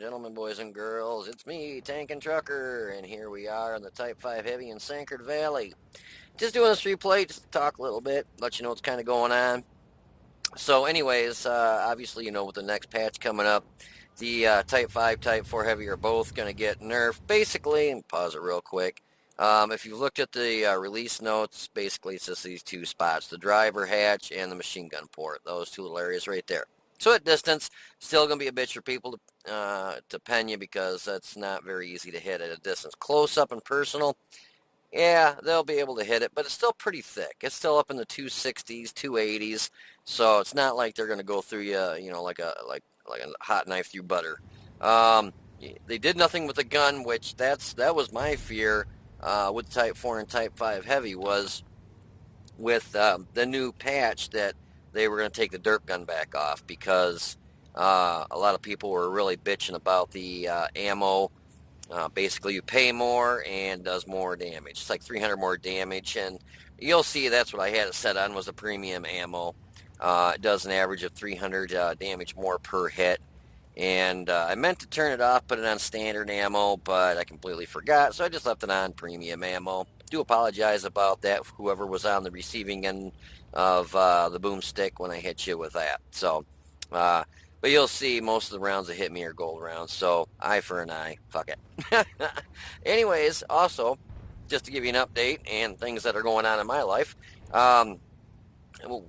gentlemen, boys and girls, it's me, Tank and Trucker, and here we are in the Type 5 Heavy in Sanford Valley. Just doing this replay, just to talk a little bit, let you know what's kind of going on. So anyways, obviously, with the next patch coming up, the Type 5, Type 4 Heavy are both going to get nerfed, basically, and pause it real quick. If you looked at the release notes, basically it's just these two spots, the driver hatch and the machine gun port, those two little areas right there. So at distance, still going to be a bitch for people to pen you because that's not very easy to hit at a distance. Close up and personal, yeah, they'll be able to hit it, but it's still pretty thick. It's still up in the 260s, 280s, so it's not like they're going to go through you, like a hot knife through butter. They did nothing with the gun, which that was my fear with Type 4 and Type 5 Heavy was with the new patch that they were going to take the derp gun back off because a lot of people were really bitching about the ammo. Basically, you pay more and does more damage. It's like 300 more damage, and you'll see that's what I had it set on was a premium ammo. It does an average of 300 damage more per hit, and I meant to turn it off, put it on standard ammo, but I completely forgot, so I just left it on premium ammo. Do apologize about that, whoever was on the receiving end of the boomstick when I hit you with that. So, but you'll see most of the rounds that hit me are gold rounds, so eye for an eye. Fuck it. Anyways, also, just to give you an update and things that are going on in my life,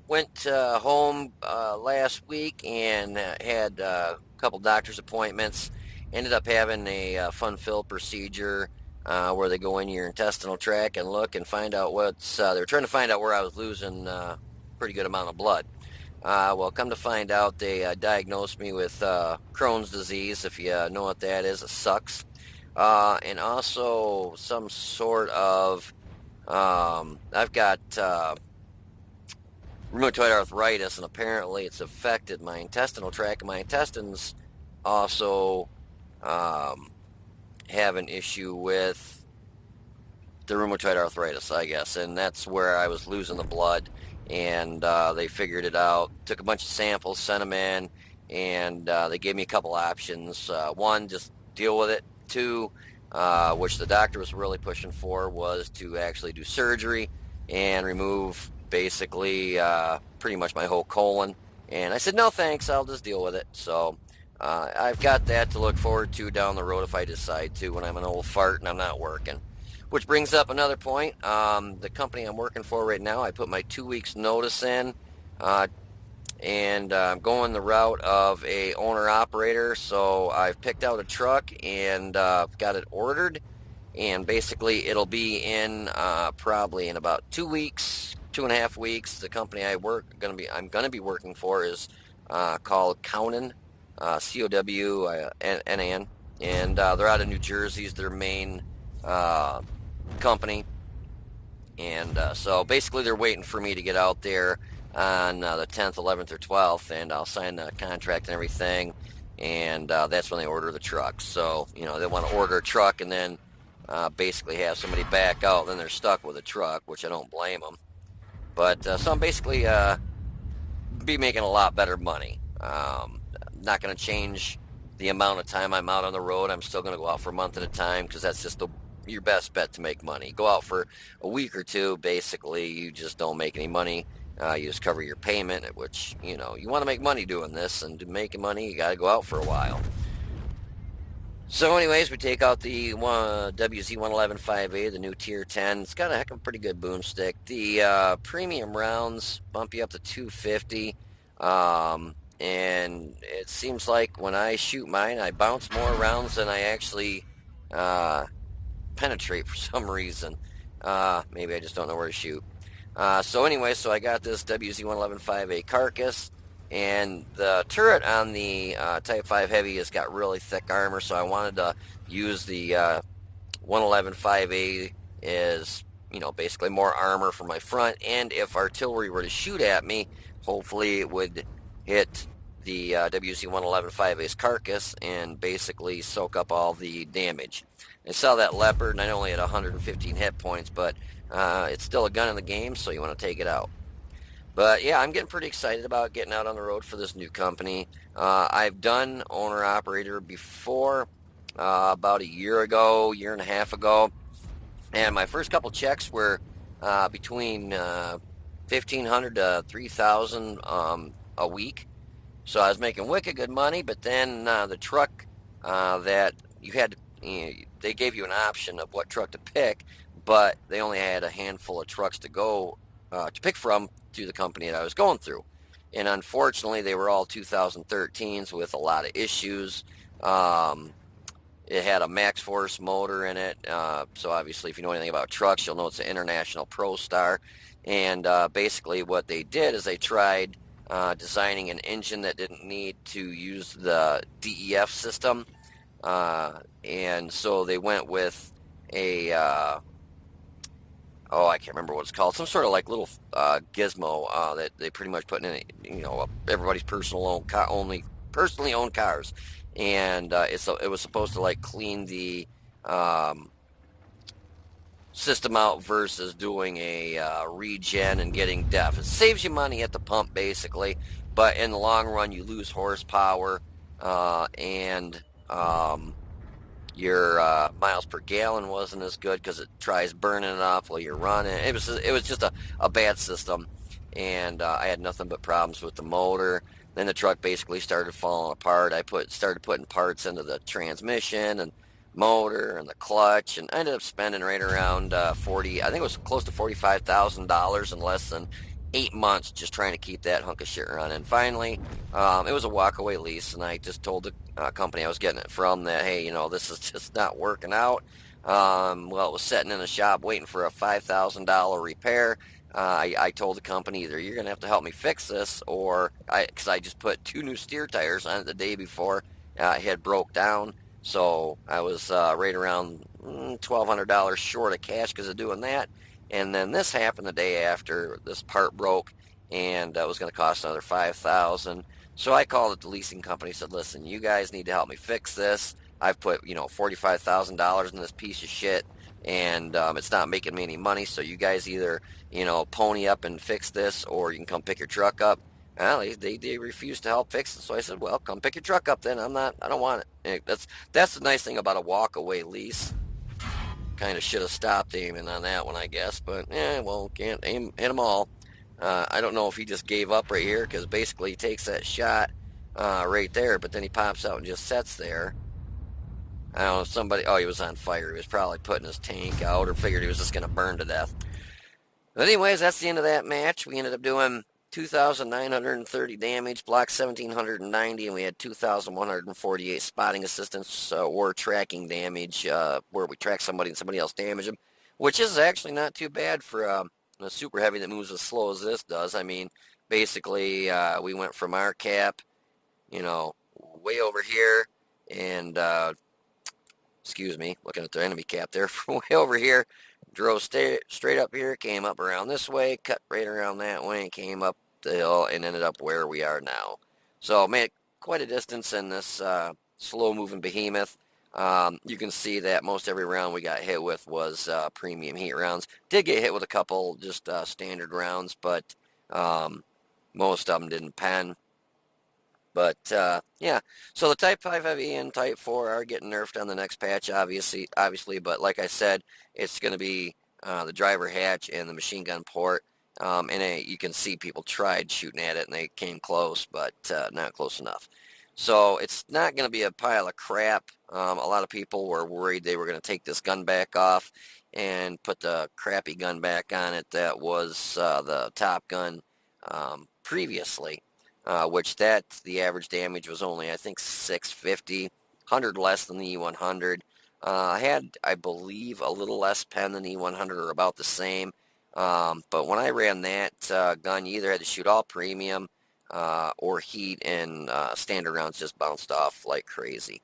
went home last week and had a couple doctor's appointments. Ended up having a fun-filled procedure where they go in your intestinal tract and look and find out they were trying to find out where I was losing a pretty good amount of blood. Well, come to find out, they diagnosed me with Crohn's disease. If you know what that is, it sucks. And also some sort of, I've got rheumatoid arthritis, and apparently it's affected my intestinal tract. My intestines also have an issue with the rheumatoid arthritis, I guess, and that's where I was losing the blood. And they figured it out, took a bunch of samples, sent them in, and they gave me a couple options. One, just deal with it. Two, which the doctor was really pushing for, was to actually do surgery and remove basically pretty much my whole colon. And I said, no thanks, I'll just deal with it. So I've got that to look forward to down the road if I decide to when I'm an old fart and I'm not working. Which brings up another point. The company I'm working for right now, I put my 2 weeks notice in, and I'm going the route of a owner-operator. So I've picked out a truck and got it ordered, and basically it'll be in probably in about 2 weeks, 2.5 weeks. The company I'm going to be working for is called Cownan, Cownan, and they're out of New Jersey. Is their main company, and so basically they're waiting for me to get out there on the 10th, 11th, or 12th, and I'll sign the contract and everything, and that's when they order the truck. So they want to order a truck and then basically have somebody back out, then they're stuck with a truck, which I don't blame them. But so I'm basically be making a lot better money. Not going to change the amount of time I'm out on the road. I'm still going to go out for a month at a time because that's just your best bet to make money. Go out for a week or two, basically you just don't make any money. You just cover your payment, which you want to make money doing this, and to make money you got to go out for a while. So anyways, we take out the WZ-111-5A, the new tier 10. It's got a heck of a pretty good boomstick. The premium rounds bump you up to 250, and it seems like when I shoot mine I bounce more rounds than I actually penetrate for some reason. Maybe I just don't know where to shoot. So anyway, so I got this WZ-111-5A carcass, and the turret on the Type 5 Heavy has got really thick armor, so I wanted to use the 111-5A as, basically more armor for my front, and if artillery were to shoot at me, hopefully it would hit the WZ-111-5A's carcass and basically soak up all the damage. I saw that Leopard, and I only had 115 hit points, but it's still a gun in the game, so you want to take it out. But yeah, I'm getting pretty excited about getting out on the road for this new company. I've done owner operator before, about a year ago, year and a half ago, and my first couple checks were between 1,500 to 3,000 a week. So I was making wicked good money, but then the truck that you had, they gave you an option of what truck to pick, but they only had a handful of trucks to go to pick from through the company that I was going through. And unfortunately, they were all 2013s with a lot of issues. Um, it had a max force motor in it. So obviously, if you know anything about trucks, you'll know it's an International Pro Star. And basically what they did is they tried designing an engine that didn't need to use the DEF system. And so they went with a, oh, I can't remember what it's called. Some sort of like little gizmo that they pretty much put in it, everybody's only personally owned cars. And it was supposed to like clean the um, system out versus doing a regen and getting DEF. It saves you money at the pump basically, but in the long run you lose horsepower and your miles per gallon wasn't as good because it tries burning it off while you're running. It was just a bad system, and I had nothing but problems with the motor. Then the truck basically started falling apart. Started putting parts into the transmission and motor and the clutch, and I ended up spending right around 40. I think it was close to $45,000 in less than 8 months just trying to keep that hunk of shit running. Finally, it was a walkaway lease, and I just told the company I was getting it from that, hey, this is just not working out. Well, it was sitting in a shop waiting for a $5,000 repair. I told the company either you're going to have to help me fix this, or because I just put 2 new steer tires on it the day before it had broke down. So I was right around $1,200 short of cash because of doing that. And then this happened the day after this part broke, and it was going to cost another 5,000. So I called the leasing company, said, listen, you guys need to help me fix this. I've put, $45,000 in this piece of shit, and it's not making me any money. So you guys either, pony up and fix this, or you can come pick your truck up. Well, they refused to help fix it. So I said, well, come pick your truck up then. I don't want it. That's the nice thing about a walk-away lease. Kind of should have stopped aiming on that one, I guess. But, well, can't hit them all. I don't know if he just gave up right here because basically he takes that shot right there, but then he pops out and just sits there. I don't know, he was on fire. He was probably putting his tank out or figured he was just going to burn to death. But anyways, that's the end of that match. We ended up doing 2,930 damage, block 1,790, and we had 2,148 spotting assistance or tracking damage where we track somebody and somebody else damage them, which is actually not too bad for a super heavy that moves as slow as this does. I mean, basically, we went from our cap, way over here, and, excuse me, looking at the enemy cap there, from way over here, drove straight up here, came up around this way, cut right around that way, and came up the hill, and ended up where we are now. So, made quite a distance in this slow-moving behemoth. You can see that most every round we got hit with was premium heat rounds. Did get hit with a couple just standard rounds, but most of them didn't pen. But yeah, so the Type 5 Heavy and Type 4 are getting nerfed on the next patch, obviously. But like I said, it's going to be the driver hatch and the machine gun port. You can see people tried shooting at it, and they came close, but not close enough. So it's not going to be a pile of crap. A lot of people were worried they were going to take this gun back off and put the crappy gun back on it that was the Top Gun previously, which the average damage was only, I think, 650, 100 less than the E100. Had, I believe, a little less pen than the E100, or about the same. But when I ran that gun, you either had to shoot all premium or heat, and standard rounds just bounced off like crazy.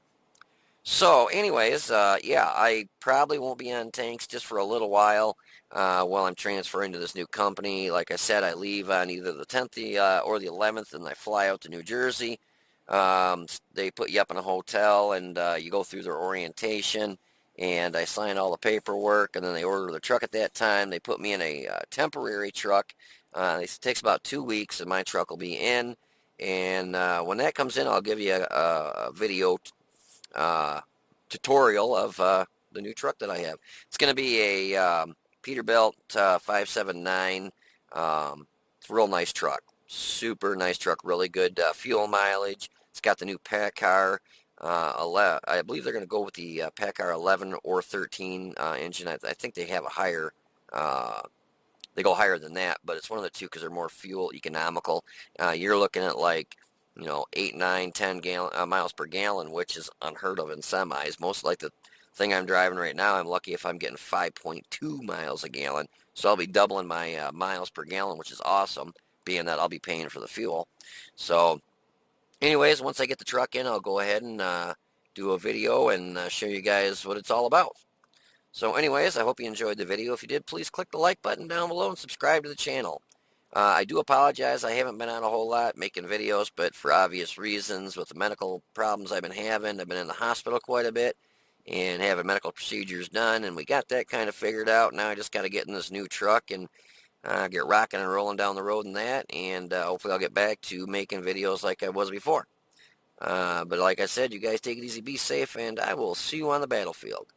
So anyways, yeah, I probably won't be on tanks just for a little while I'm transferring to this new company. Like I said, I leave on either the 10th or the 11th, and I fly out to New Jersey. They put you up in a hotel, and you go through their orientation, and I sign all the paperwork, and then they order the truck at that time. They put me in a temporary truck It takes about 2 weeks, and my truck will be in. And when that comes in, I'll give you a video uh, tutorial of the new truck that I have. It's going to be a Peterbilt 579. It's a real nice truck. Super nice truck. Really good fuel mileage. It's got the new PACCAR. I believe they're going to go with the PACCAR 11 or 13 engine. I think they have a higher they go higher than that, but it's one of the two because they're more fuel economical. You're looking at like, 8, 9, 10 miles per gallon, which is unheard of in semis. Most like the thing I'm driving right now, I'm lucky if I'm getting 5.2 miles a gallon. So I'll be doubling my miles per gallon, which is awesome, being that I'll be paying for the fuel. So anyways, once I get the truck in, I'll go ahead and do a video and show you guys what it's all about. So anyways, I hope you enjoyed the video. If you did, please click the like button down below and subscribe to the channel. I do apologize. I haven't been on a whole lot making videos, but for obvious reasons with the medical problems I've been having, I've been in the hospital quite a bit and having medical procedures done, and we got that kind of figured out. Now I just got to get in this new truck and get rocking and rolling down the road in that, and hopefully I'll get back to making videos like I was before. But like I said, you guys take it easy, be safe, and I will see you on the battlefield.